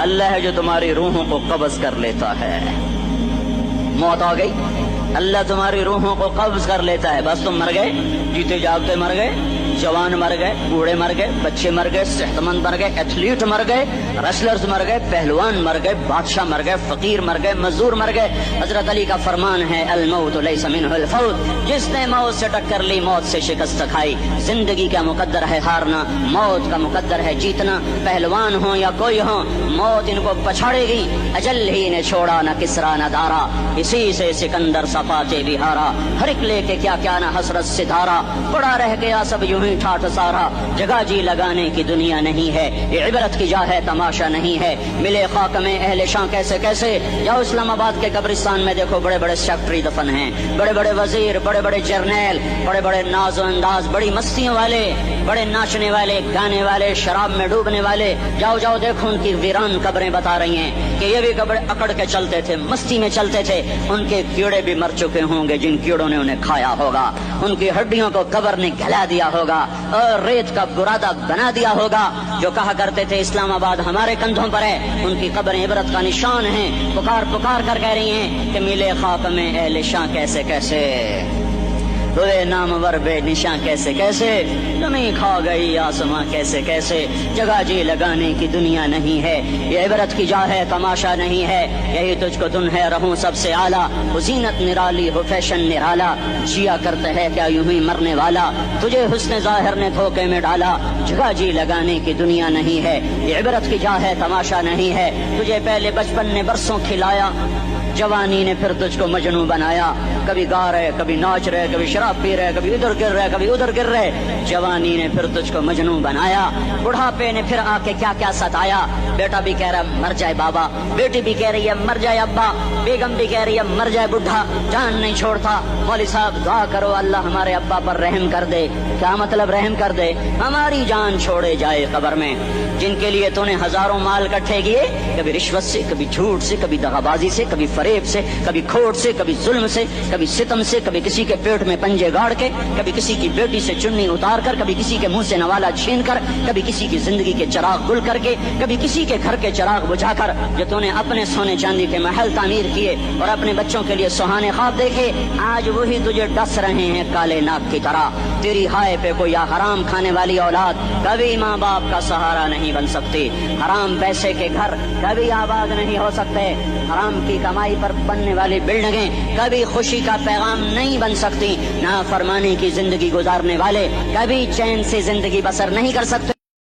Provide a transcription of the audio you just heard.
اللہ ہے جو تمہاری روحوں کو قبض کر لیتا ہے. موت آ گئی, اللہ تمہاری روحوں کو قبض کر لیتا ہے, بس تم مر گئے, جیتے جاگتے مر گئے, جوان مر گئے, بوڑھے مر گئے, بچے مر گئے, صحت مند مر گئے, ایتھلیٹ مر گئے, ریسلرز مر گئے, پہلوان مر گئے, بادشاہ مر گئے, فقیر مر گئے, مزدور مر گئے. حضرت علی کا فرمان ہے الموت لیس منہ الفوت, جس نے موت سے ٹکر لی موت سے شکست کھائی. زندگی کا مقدر ہے ہارنا, موت کا مقدر ہے جیتنا. پہلوان ہوں یا کوئی ہو, موت ان کو پچھاڑے گی. اجل ہی نے چھوڑا نہ کسرا نہ دارا, اسی سے سکندر صفاتے بھی ہارا. ہر ایک لے کے کیا کیا نہ حسرت ستارہ, پڑا رہ گیا سب یوں ہی ٹھاٹھ سارا. جگہ جی لگانے کی دنیا نہیں ہے, یہ عبرت کی جا ہے تماشا نہیں ہے. ملے خاک میں اہل شاں کیسے کیسے, یا اسلام آباد کے قبرستان میں دیکھو بڑے بڑے سیکٹری دفن ہیں, بڑے بڑے وزیر, بڑے بڑے جرنیل, بڑے بڑے ناز و انداز, بڑی مستیوں والے, بڑے ناچنے والے, گانے والے, شراب میں ڈوبنے والے. جاؤ جاؤ دیکھو ان کی ویران قبریں بتا رہی ہیں کہ یہ بھی قبر اکڑ کے چلتے تھے, مستی میں چلتے تھے. ان کے کیڑے بھی مر چکے ہوں گے جن کیڑوں نے انہیں کھایا ہوگا. ان کی ہڈیوں کو قبر نے گلا دیا ہوگا اور ریت کا برادہ بنا دیا ہوگا. جو کہا کرتے تھے اسلام آباد ہمارے کندھوں پر ہے, ان کی قبریں عبرت کا نشان ہیں. پکار پکار کر کہہ رہی ہیں کہ ملے خاک میں اہل شاں کیسے کیسے, ہوئے نامور بے نشاں کیسے کیسے, زمین کھا گئی آسماں کیسے کیسے. جگہ جی لگانے کی دنیا نہیں ہے, یہ عبرت کی جا ہے تماشا نہیں ہے. یہی تجھ کو دن ہے رہوں سب سے اعلیٰ, وہ زینت نرالی ہو فیشن نرالا. جیا کرتا ہے کیا یوں ہی مرنے والا, تجھے حسن ظاہر نے دھوکے میں ڈالا. جگہ جی لگانے کی دنیا نہیں ہے, یہ عبرت کی جا ہے تماشا نہیں ہے. تجھے پہلے بچپن نے برسوں کھلایا, جوانی نے پھر تجھ کو مجنوں بنایا. کبھی گا رہے, کبھی ناچ رہے, کبھی شراب پی رہے, کبھی ادھر گر رہے, کبھی ادھر گر رہے. جوانی نے پھر تجھ کو مجنوں بنایا. بڑھاپے نے پھر آ کے کیا کیا ستایا. بیٹا بھی کہہ رہا مر جائے بابا, بیٹی بھی کہہ رہی ہے مر جائے ابا, بیگم بھی کہہ رہی ہے مر جائے بڈھا, جان نہیں چھوڑتا. مولوی صاحب دعا کرو اللہ ہمارے ابا پر رحم کر دے. کیا مطلب رحم کر دے؟ ہماری جان چھوڑے جائے قبر میں. جن کے لیے تو نے ہزاروں مال اکٹھے کیے, کبھی رشوت سے, کبھی جھوٹ سے, کبھی دغابازی سے, کبھی فریب سے, کبھی کھوٹ سے, کبھی ظلم سے, کبھی ستم سے, کبھی کسی کے پیٹ میں پنجے گاڑ کے, کبھی کسی کی بیٹی سے چنی اتار کر, کبھی کسی کے منہ سے نوالا چھین کر, کبھی کسی کی زندگی کے چراغ گل کر کے, کبھی کسی کے گھر کے چراغ بجھا کر. جو تو نے اپنے سونے چاندی کے محل تعمیر کیے اور اپنے بچوں کے لیے سہانے خواب دیکھے, آج وہی تجھے ڈس رہے ہیں کالے ناک کی طرح. تیری ہائے پہ کوئی حرام کھانے والی اولاد کبھی ماں باپ کا سہارا نہیں بن سکتی. حرام پیسے کے گھر کبھی آباد نہیں ہو سکتے. حرام کی کمائی پر بننے والی بلڈنگیں کبھی خوشی کا پیغام نہیں بن سکتی. نافرمانی کی زندگی گزارنے والے کبھی چین سے زندگی بسر نہیں کر سکتے.